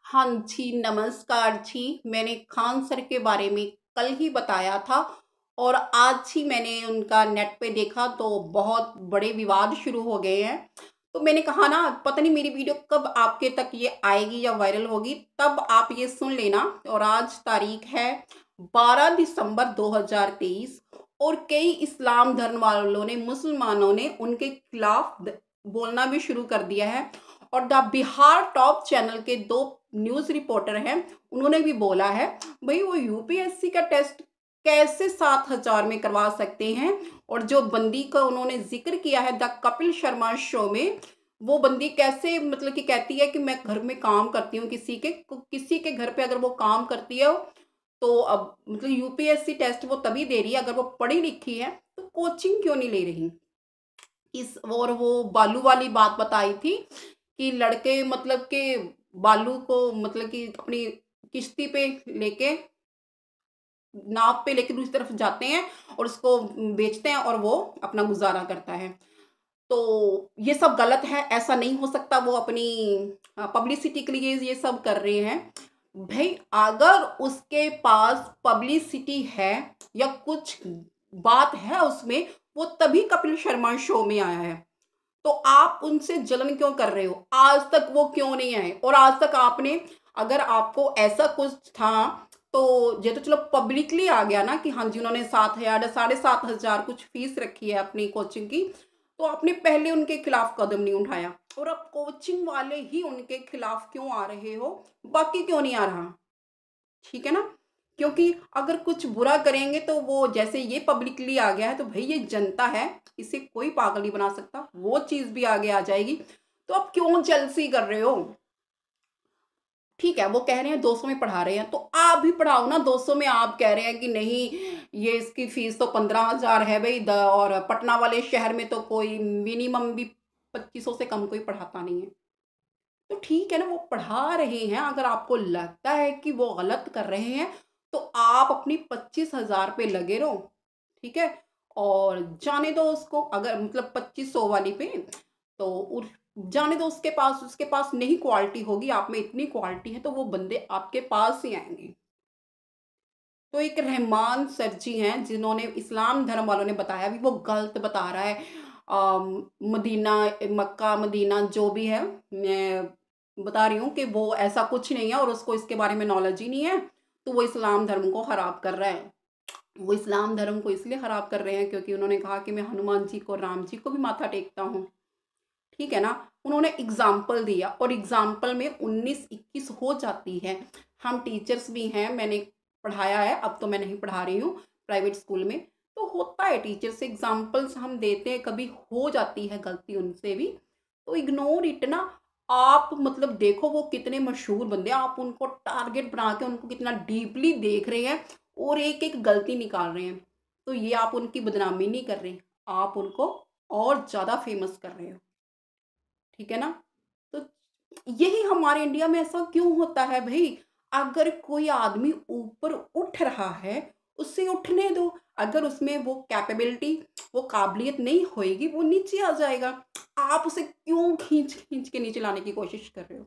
हाँ जी, नमस्कार जी। मैंने खान सर के बारे में कल ही बताया था और आज ही मैंने उनका नेट पे देखा तो बहुत बड़े विवाद शुरू हो गए हैं। तो मैंने कहा ना, पता नहीं मेरी वीडियो कब आपके तक ये आएगी या वायरल होगी, तब आप ये सुन लेना। और आज तारीख है 12 दिसंबर 2023 और कई इस्लाम धर्म वालों ने, मुसलमानों ने उनके खिलाफ बोलना भी शुरू कर दिया है। और द बिहार टॉप चैनल के दो न्यूज़ रिपोर्टर हैं, उन्होंने भी बोला है भाई वो यूपीएससी का टेस्ट कैसे 7,000 में करवा सकते हैं। और जो बंदी का उन्होंने जिक्र किया है द कपिल शर्मा शो में, वो बंदी कैसे मतलब कि कहती है कि मैं घर में काम करती हूँ, किसी के घर पे अगर वो काम करती है तो अब मतलब यूपीएससी टेस्ट वो तभी दे रही है अगर वो पढ़ी लिखी है, तो कोचिंग क्यों नहीं ले रही। इस और वो बालू वाली बात बताई थी कि लड़के मतलब के बालू को मतलब कि अपनी किश्ती पे लेके, नाव पे लेके दूसरी तरफ जाते हैं और उसको बेचते हैं और वो अपना गुजारा करता है। तो ये सब गलत है, ऐसा नहीं हो सकता। वो अपनी पब्लिसिटी के लिए ये सब कर रहे हैं। भाई अगर उसके पास पब्लिसिटी है या कुछ बात है उसमें, वो तभी कपिल शर्मा शो में आया है। तो आप उनसे जलन क्यों कर रहे हो? आज तक वो क्यों नहीं आए? और आज तक आपने, अगर आपको ऐसा कुछ था तो ये तो चलो पब्लिकली आ गया ना कि हाँ जी उन्होंने 7,000 7,500 कुछ फीस रखी है अपनी कोचिंग की, तो आपने पहले उनके खिलाफ कदम नहीं उठाया। और अब कोचिंग वाले ही उनके खिलाफ क्यों आ रहे हो, बाकी क्यों नहीं आ रहा? ठीक है ना। क्योंकि अगर कुछ बुरा करेंगे तो वो जैसे ये पब्लिकली आ गया है तो भाई ये जनता है, इसे कोई पागल नहीं बना सकता, वो चीज भी आगे आ जाएगी। तो अब क्यों जेलसी कर रहे हो? ठीक है, वो कह रहे हैं 200 में पढ़ा रहे हैं तो आप भी पढ़ाओ ना 200 में। आप कह रहे हैं कि नहीं, ये इसकी फीस तो 15,000 है भाई और पटना वाले शहर में तो कोई मिनिमम भी 2500 से कम कोई पढ़ाता नहीं है। तो ठीक है ना, वो पढ़ा रहे हैं। अगर आपको लगता है कि वो गलत कर रहे हैं तो आप अपनी 25,000 पे लगे रहो, ठीक है। और जाने दो उसको, अगर मतलब 2500 वाली पे तो जाने दो। उसके पास नहीं क्वालिटी होगी, आप में इतनी क्वालिटी है तो वो बंदे आपके पास ही आएंगे। तो एक रहमान सर जी हैं जिन्होंने, इस्लाम धर्म वालों ने बताया भी वो गलत बता रहा है। मदीना, मक्का मदीना जो भी है, मैं बता रही हूँ कि वो ऐसा कुछ नहीं है और उसको इसके बारे में नॉलेज ही नहीं है। तो वो इस्लाम धर्म को खराब कर रहा है। वो इस्लाम धर्म को इसलिए खराब कर रहे हैं क्योंकि उन्होंने कहा कि मैं हनुमान जी को, राम जी को भी माथा टेकता हूँ। ठीक है ना। उन्होंने एग्जाम्पल दिया और एग्जाम्पल में 19-21 हो जाती है। हम टीचर्स भी हैं, मैंने पढ़ाया है, अब तो मैं नहीं पढ़ा रही हूँ प्राइवेट स्कूल में। तो होता है, टीचर से एग्जाम्पल्स हम देते हैं, कभी हो जाती है गलती उनसे भी। तो इग्नोर इट ना। आप मतलब देखो वो कितने मशहूर बंदे, आप उनको टारगेट बना के उनको कितना डीपली देख रहे हैं और एक एक गलती निकाल रहे हैं। तो ये आप उनकी बदनामी नहीं कर रहे, आप उनको और ज़्यादा फेमस कर रहे हो। ठीक है ना। तो यही हमारे इंडिया में ऐसा क्यों होता है भाई? अगर कोई आदमी ऊपर उठ रहा है, उसे उठने दो। अगर उसमें वो कैपेबिलिटी, वो काबिलियत नहीं होएगी, वो नीचे आ जाएगा। आप उसे क्यों खींच खींच के नीचे लाने की कोशिश कर रहे हो?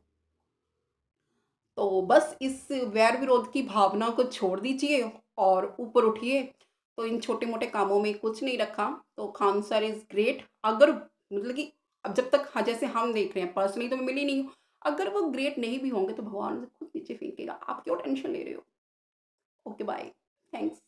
तो बस इस वैर विरोध की भावना को छोड़ दीजिए और ऊपर उठिए। तो इन छोटे मोटे कामों में कुछ नहीं रखा। तो खान सर इज ग्रेट। अगर मतलब कि अब जब तक, हाँ, जैसे हम देख रहे हैं, पर्सनली तो मैं मिली नहीं हूँ, अगर वो ग्रेट नहीं भी होंगे तो भगवान उसे खुद नीचे फेंकेगा। आप क्यों टेंशन ले रहे हो? Okay bye. थैंक्स।